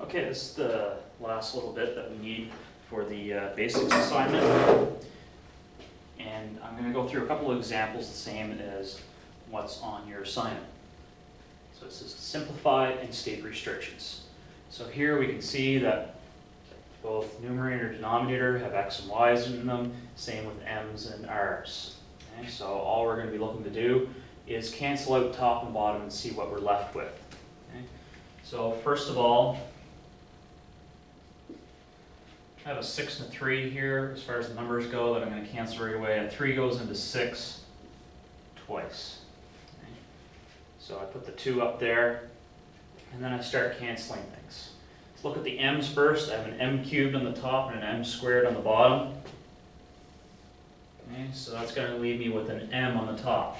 Okay, this is the last little bit that we need for the basics assignment. And I'm going to go through a couple of examples the same as what's on your assignment. So it says simplify and state restrictions. So here we can see that both numerator and denominator have x and y's in them, same with m's and r's. Okay, so all we're going to be looking to do is cancel out top and bottom and see what we're left with. Okay? So first of all, I have a 6 and a 3 here as far as the numbers go that I'm going to cancel right away. A 3 goes into 6 twice. Okay? So I put the 2 up there, and then I start canceling things. Let's look at the m's first. I have an m cubed on the top and an m squared on the bottom. Okay, so that's going to leave me with an m on the top.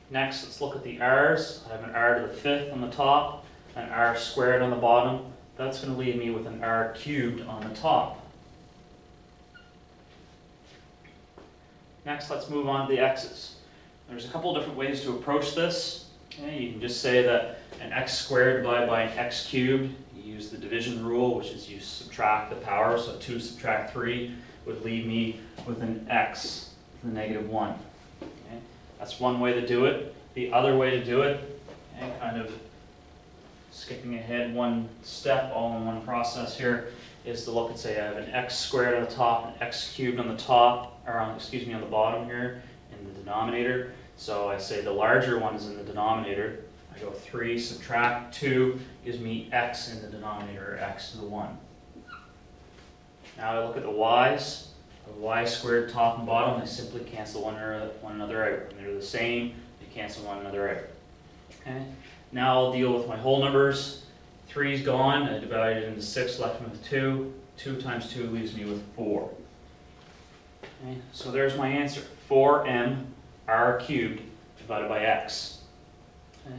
Next, let's look at the r's. I have an r to the 5th on the top, an r squared on the bottom. That's going to leave me with an r cubed on the top. Next, let's move on to the x's. There's a couple of different ways to approach this. Okay, you can just say that an x squared divided by an x cubed. You use the division rule, which is you subtract the power. So 2 subtract 3 would leave me with an x to the negative 1. Okay, that's one way to do it. The other way to do it, okay, kind of skipping ahead one step, all in one process here, is to look and say I have an x squared on the top, an x cubed on the top, or on the bottom here in the denominator. So I say the larger one is in the denominator. I go 3 subtract 2 gives me x in the denominator, or x to the 1. Now I look at the y's. The y squared top and bottom, they simply cancel one another out. When they're the same, they cancel one another out. Okay? Now I'll deal with my whole numbers. 3 is gone. I divide it into 6, left with 2. 2 times 2 leaves me with 4. Okay, so there's my answer. 4m r cubed divided by x. Okay,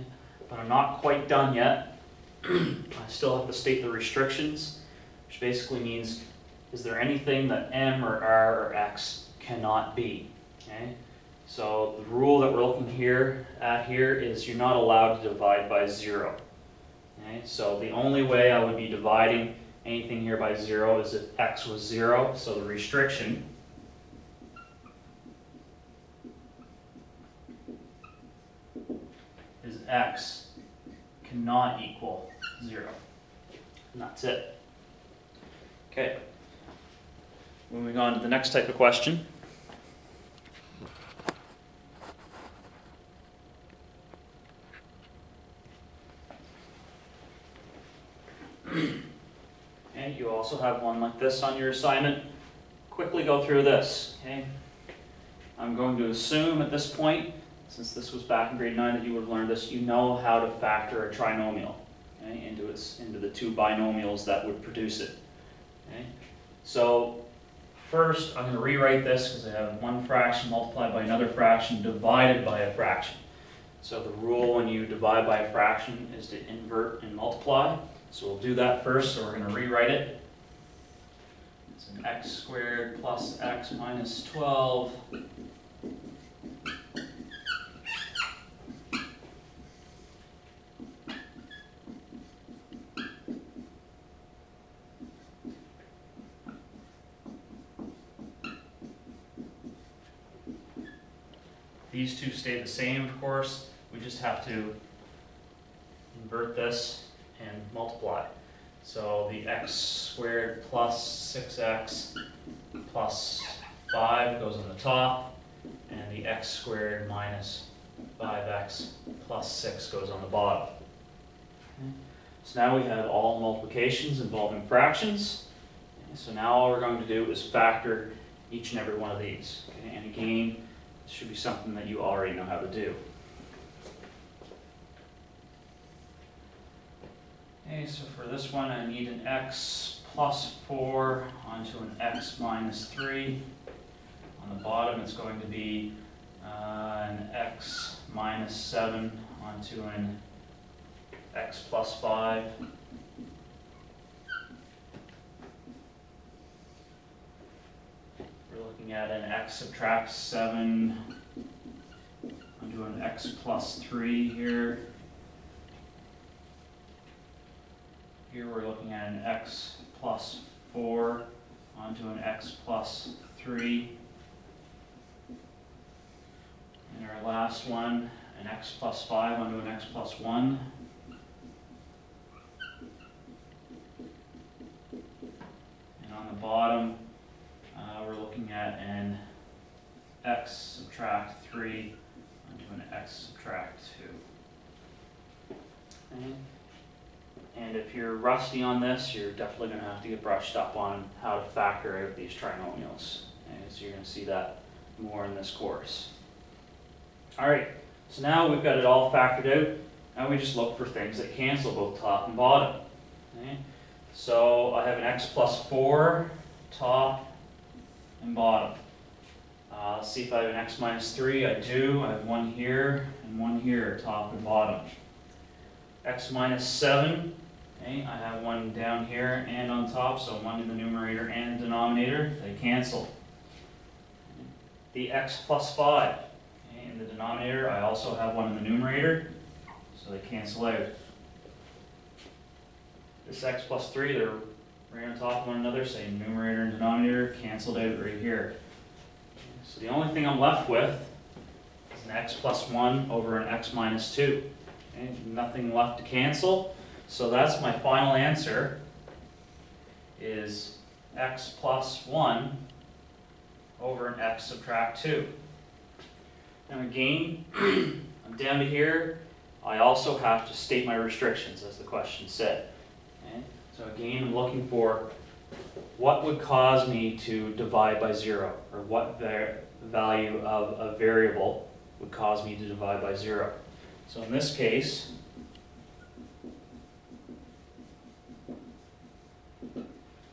but I'm not quite done yet. I still have to state the restrictions, which basically means, is there anything that m or r or x cannot be? Okay? So the rule that we're looking at here is you're not allowed to divide by 0. Okay? So the only way I would be dividing anything here by 0 is if x was 0. So the restriction is x cannot equal 0. And that's it. Okay. Moving on to the next type of question. And you also have one like this on your assignment. Quickly go through this. Okay? I'm going to assume at this point, since this was back in grade 9 that you would have learned this, you know how to factor a trinomial, okay, into the two binomials that would produce it. Okay? So first I'm going to rewrite this because I have one fraction multiplied by another fraction divided by a fraction. So the rule when you divide by a fraction is to invert and multiply. So we'll do that first, so we're going to rewrite it. It's an x squared plus x minus 12 These two stay the same, of course. We just have to invert this and multiply. So the x squared plus 6x plus 5 goes on the top, and the x squared minus 5x plus 6 goes on the bottom. Okay. So now we have all multiplications involving fractions. Okay. So now all we're going to do is factor each and every one of these. Okay. And again, this should be something that you already know how to do. Okay, so for this one I need an x plus 4 onto an x minus 3. On the bottom it's going to be an x minus 7 onto an x plus 5. We're looking at an x subtract 7 onto an x plus 3 here. Here we're looking at an x plus 4 onto an x plus 3. And our last one, an x plus 5 onto an x plus 1. And on the bottom, we're looking at an x subtract 3 onto an x subtract 2. Okay. And if you're rusty on this, you're definitely going to have to get brushed up on how to factor out these trinomials. And so you're going to see that more in this course. Alright, so now we've got it all factored out. Now we just look for things that cancel both top and bottom. Okay. So I have an x plus 4, top and bottom. Let's see if I have an x minus 3. I do. I have one here and one here, top and bottom. X minus 7. Okay, I have one down here and on top, so one in the numerator and denominator. They cancel. The x plus 5. Okay, in the denominator, I also have one in the numerator, so they cancel out. This x plus 3, they're right on top of one another, so numerator and denominator canceled out right here. So the only thing I'm left with is an x plus 1 over an x minus 2. Okay, nothing left to cancel. So that's my final answer, is x plus 1 over an x subtract 2. Now again, I'm down to here. I also have to state my restrictions, as the question said. Okay? So again, I'm looking for what would cause me to divide by 0, or what value of a variable would cause me to divide by 0. So in this case,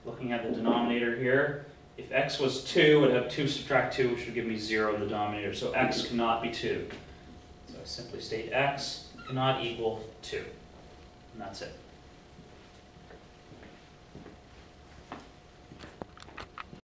looking at the denominator here, if x was 2, I'd have 2 subtract 2, which would give me 0 in the denominator. So x cannot be 2. So I simply state x cannot equal 2. And that's it.